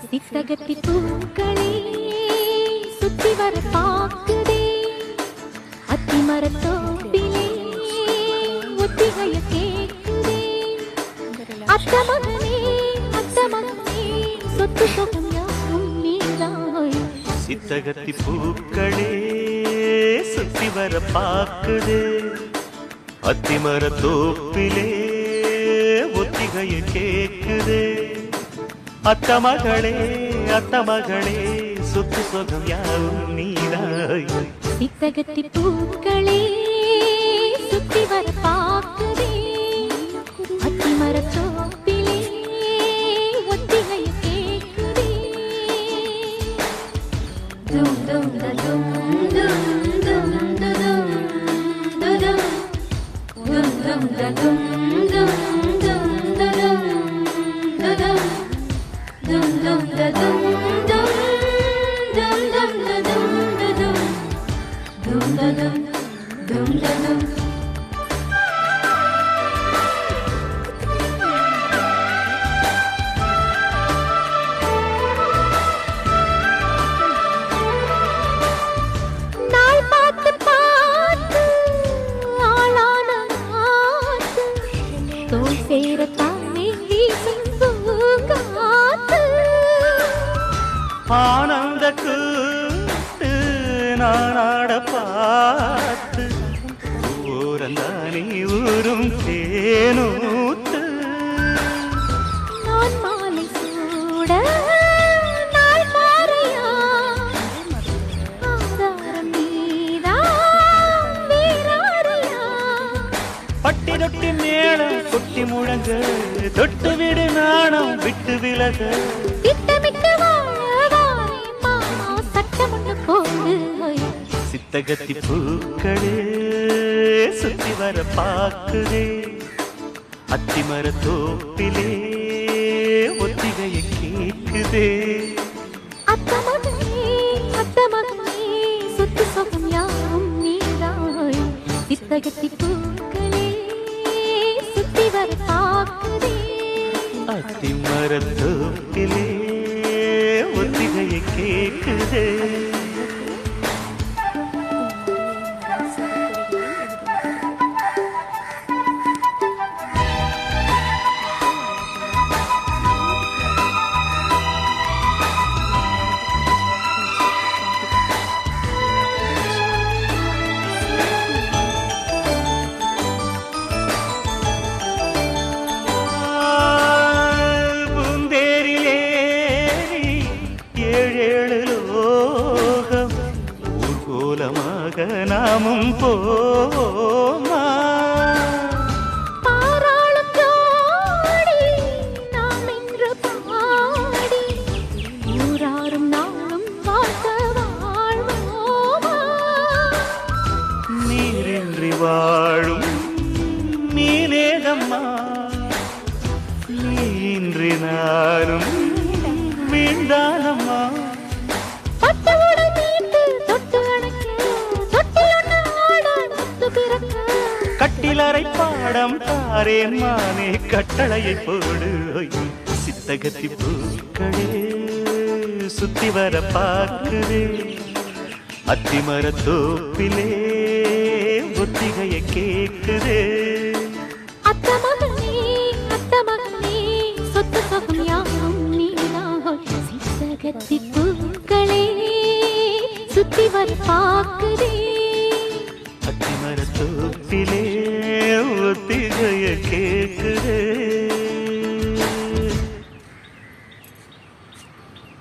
சித்தகத்தி பூக்களே சுத்தி வர பாக்குதே அத்தி மரத்தோப்பிலே ஒத்திகைய கேக்குதே அத்த மகனே சொத்து சொகம் யாரும் நீதாய். சித்தகத்தி பூக்களே சுத்தி வர பாக்குதே அத்தி மரத்தோப்பிலே ஒத்திகைய கேக்குதே அத்த மகளே சொத்து சொகம் யாவும் நீதாய். சித்தகத்தி பூக்களே சுத்தி வர பாக்குதே அத்தி மரத்தோப்பிலே ஒத்திகைய கேக்குதே. தும் தும் தும் தும் தும் தும் தும் தும் தும் தும் dum dum da dum dum dum dum da dum da dum dum da dum dum da dum. நாள் பார்த்து பார்த்து ஆளான காத்து தோல் சேரத்தானே வீசும் பூங்காத்து ஆனந்த கூட்டு நானாட பார்த்து ஊரந்தானே ஊரும் தேனூத்து நான் மாலை சூட நாள் மாறையா ஆதாரம் நீதான் வீராரியா. பட்டி தொட்டி மேளம் கொட்டி முழங்க தொட்டு விடு நாணம் விட்டு விலக திட்டமிட்டு வாழவாரே மாமா சட்டமொன்று போடு. சித்தகத்தி பூக்களே சுத்தி வர பாக்குதே அத்தி மரத்தோப்பிலே ஒத்திகைய கேக்குதே. அத்த மகனே சொத்து சொகம் யாரும் நீதாய். சித்தகத்தி பூக்களே சுத்தி வர பாக்குதே அத்தி மரத்தோப்பிலே ஒத்திகைய கேக்குதே. நாமும் போமா பாராளும் ஜோடி நாம் என்று பாடி ஊராரும் நாளும் வாழ்த்த வாழ்வோமா. நீரின்றி வாழும் மீனேகம்மா நீன்றி நானும் மீண்டானம்மா. கட்டிலறை பாடம் தாரே மானே கட்டளையை போடு. சித்தகத்தி பூக்களே சுத்தி வர பார்க்குதே அத்தி மரத்தோப்பிலே ஒத்திகைய கேக்குதே. அத்த மகனே சொத்து சொகம் யாரும் நீதாய். சித்தகத்தி பூக்களே சுத்தி வர பாக்குதே அத்தி மரத்தோப்பிலே ஒத்திகைய கேக்குதே.